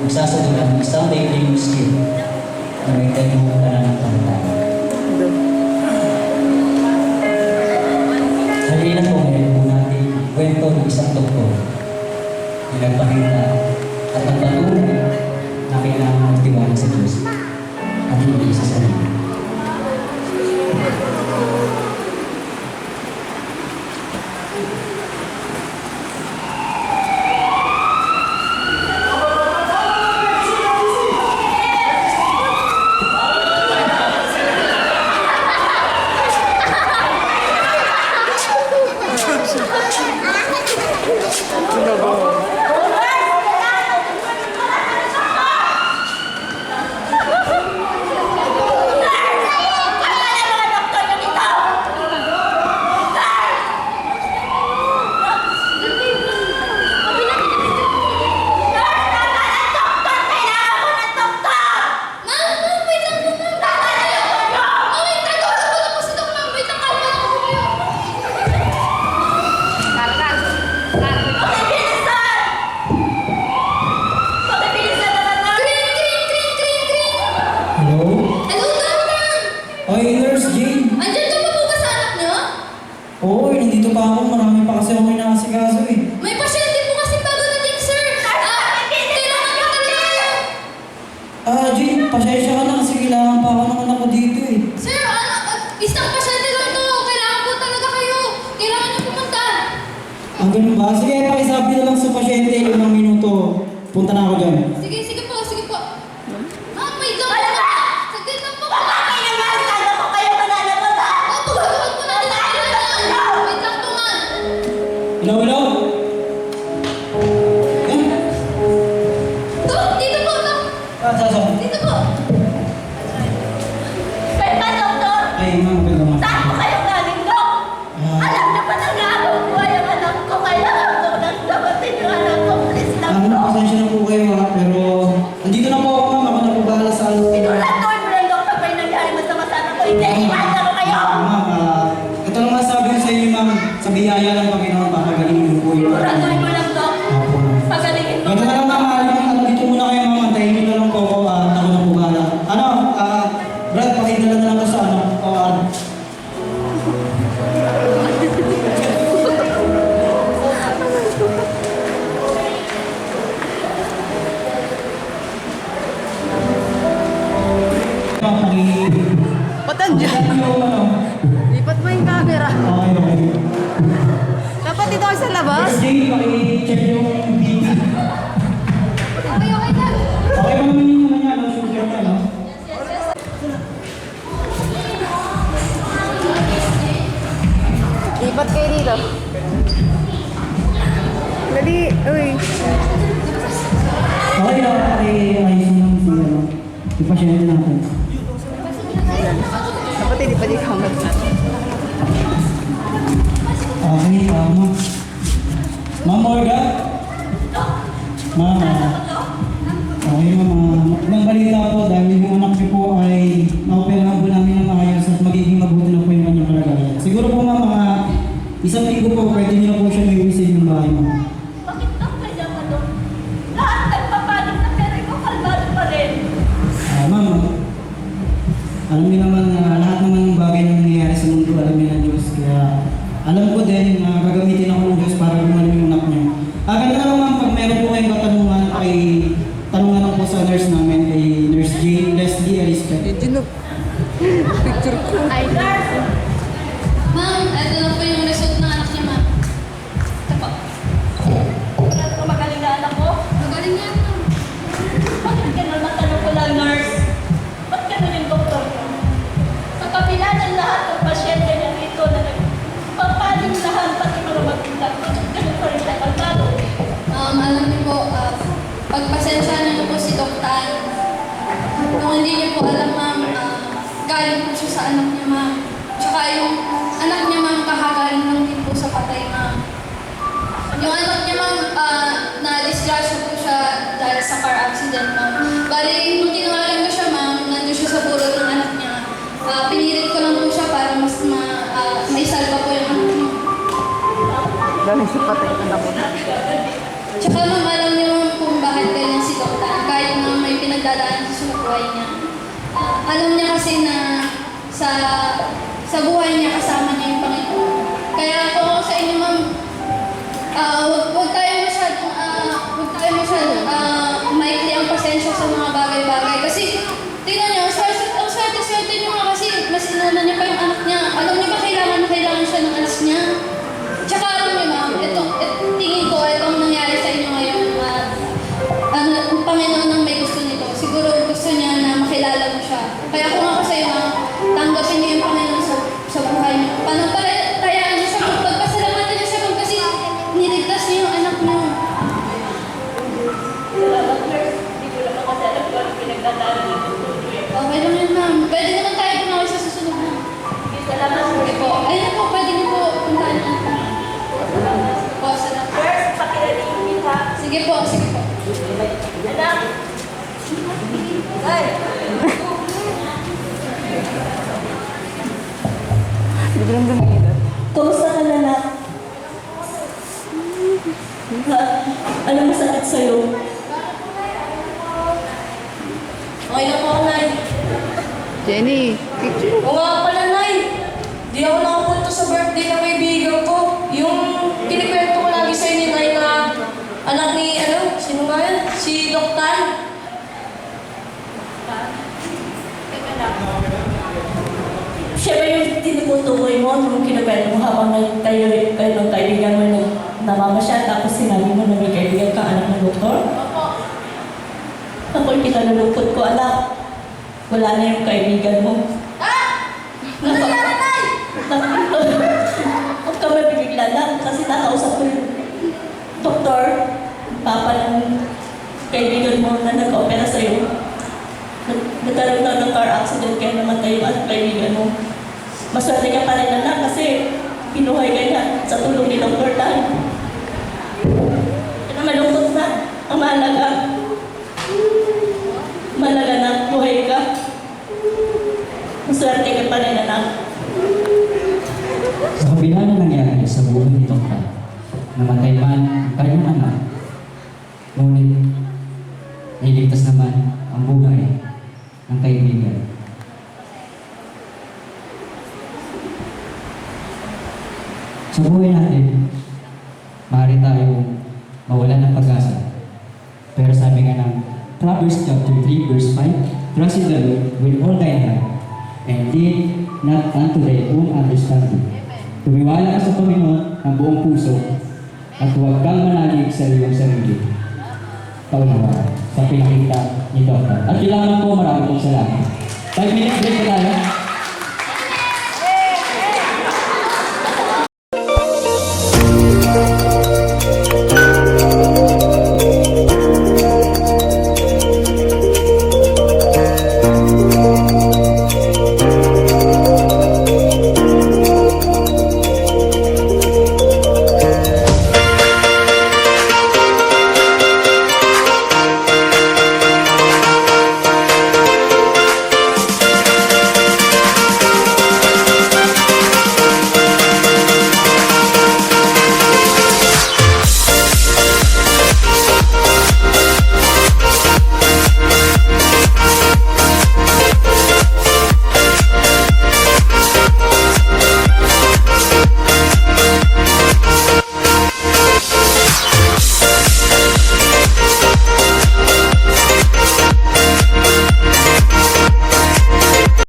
magsasagutan ng isang daily skill na may kalimutan ng pantay. Halina po ngayon po natin kwento ng isang doktor na nagpakita at nagpatunay na kailangan magtiwala sa Diyos at hindi sa sarili. Oo, nandito pa ako. Marami pa kasi ako inakasikaso eh. May pasyente po kasi bago natin, sir. Kailangan ka talaga kayo. Jane, pasensya ka na kasi kailangan pa ako ng anak ko dito eh. Sir, isang pasyente lang to. Kailangan po talaga kayo. Kailangan niyo pumunta. Ganun ba? Sige, pakisabi na lang sa pasyente 5 minuto. Punta na ako dyan. Sige, sige po, sige po. Ma'am, wait lang po. Saglit lang po. Sana ko kayo mananapot ha? Opo, gagawin po natin ang kailangan. Wait lang po, ma'am. Hello, hello? Yan. Dok, dito po, dok. Sasa. Dito po. Kayo ba, doktor? Ay, ma'am, maganda ma'am. Saan po kayo galing, Dok? Alam niyo ba na nga buhay ang anak ko? Kailangan ko nang dabatin yung anak ko. Please lang, Dok. Pasensya na po kayo ha, pero andito na po ako ma'am. Ako na po bahala sa ano. Pinulatuin mo lang, Dok, pag may nangyari masama sa anak ko. Hindi, iwanan ko kayo. Ma'am, ito lang masabi ko sa inyo ma'am. Sa biyaya lang Panginoon, papagalingin mo po yung Pinulatuin mo lang, Dok. Opo. Pagalingin mo. Ganito na lang ma'am, dito muna kayo ma'am. Antayin nyo na lang po ako at ako na po bahala. Brad, pakidala na lang ko sa ano. Patan dyan. Lipat mo yung camera. Dapat dito kayo sa labas. Jay, paki-check yung BP. Okay, okay lang. Okay ba naman yung mga niya, no? Sugar ka, no? Lipat kayo dito. Dali. Uy. Okay na, paki-ayos lang si, ano, yung pasyente natin. Dapat hindi pa di camera. Okay, ma'am. Ma'am Morga? Ma'am, okay ma'am. Ibang balita po dahil yung anak niyo po ay naoperahan po namin ng maayos at magiging mabuti na po yung kanyang kalagayan. Siguro po ma'am, mga 1 linggo po, pwede niyo na po siya may uwi sa inyong bahay ma'am. Bakit ang kanya ka, Dok? Lahat nagpapalit na pero ikaw kalmado pa rin. Ma'am, alam niyo naman na lahat naman ng bagay na nangyayari sa mundo, alam niyo ng Diyos. Kaya alam ko din na gagamitin ako ng Diyos para gumaling yung anak niyo. Ganun na lang ma'am, pag meron po kayong katanungan, ay tanungan lang po sa nurse namin, kay Nurse Jane Leslie Arispe. Picture ko. Ay, ma'am, ito na po yung result ng anak niya, ma'am. Ito po. Kaya ko magaling na anak ko. Magaling yan, ma'am. Bakit ganun matanong ko lang, nurse? Ba't ganun yung doktor ko? Sa kabila ng lahat ng pasyente niya dito na nagpapaling lahat, pati mga magulang, ganun pa rin siya kalmado. Alam niyo po, pagpasensya niyo po si Doc Tan. Kung hindi niyo po alam, ma'am, galing po siya sa anak niya, ma'am. Tsaka yung anak niya, ma'am, kakagaling lang din po sa patay, ma'am. Yung anak niya, ma'am, na-disgrasya po siya dahil sa car accident, ma'am. Bali, nung tinawagan ko siya, ma'am, nandun siya sa burol ng anak niya. Pinilit ko lang po siya para mas maisalba po yung anak niya. Dali sa patay ka na po. Tsaka ma'am, alam niyo ma'am kung bakit ganyan si Doc Tan. Kahit buhay niya. Alam niya kasi na sa buhay niya kasama niya yung Panginoon. Kaya kung ako sa inyo, ma'am, huwag tayo masyadong maikli ang pasensya sa mga bagay-bagay. Kasi, tingnan niyo, ang swerte niyo nga kasi mas inuna niya pa yung anak niya. Alam niyo ba kailangan siya ng anak niya? Tsaka alam niyo, ma'am, tingin ko, itong nangyari sa inyo ngayon, ang Panginoon ang may gusto nito. Siguro gusto niya na makilala mo siya. Kaya kung ako sa iyo, ma'am, tanggapin niyo yung Panginoon sa buhay niyo. Panagpalatayaan niyo siya, pagpasalamatan niyo siya, ma'am, kasi niligtas niyo yung anak niyo. Salamat, nurse. Hindi ko lang ako kasi alam kung ano pinagdadaanan ng doktor ko eh. Okay lang yun, ma'am. Pwede naman tayo pumawi sa susunod na. Sige, salamat, Sige nurse. po. Ayun po, pwede niyo po puntahan ang po, salamat. Nurse, pakilaligin ha. Sige po, sige po. Anak. Ay. Kumusta ka na, anak? Ha? Ano masakit sa'yo? Okay na po ako, Nay. Jenny, picture. Oo nga pala, Nay. Di ako nakapunta sa birthday ng kaibigan ko. Yung kinikwento ko lagi sa'yo ni Nay na anak ni, sino nga yan? Si Doc Tan. Siya ba yung tinutukoy mo nung kinakwento mo habang kayo ng kaibigan mo namamasyal tapos sinabi mo na may kaibigan ka anak ng doktor? Ako'y kinalulungkot ko, anak. Wala na yung kaibigan mo. Ano nangyari, Nay? Huwag ka mabibigla lang kasi nakausap ko yung doktor, papa ng kaibigan mo na nag-opera sa'yo. Nagkaroon daw ng car accident kaya namatay yung kaibigan mo. Maswerte ka pa rin, anak, kasi pinuhay ka niya sa tulong ni Dr. Tan. Kaya malungkot na. Ang mahalaga. Mahalaga na buhay ka. Maswerte ka pa rin, anak. Sa kabila na nangyari sa buhay ni Dr. namatay man ang kanyang anak, ngunit nailigtas naman ang buhay ng kaibigan. Sa buhay natin, maaari tayong mawalan ng pag-asa. Pero sabi nga ng Proverbs chapter 3 verse 5, trust in the Lord with all thine heart, and lean not unto thy own understanding. Tumiwala ka sa Panginoon ng buong puso, at huwag kang manalig sa iyong sarili. Paunawa sa pinakita ni Dr. At kailangan po marami pong salamat. 5 minutes break po tayo.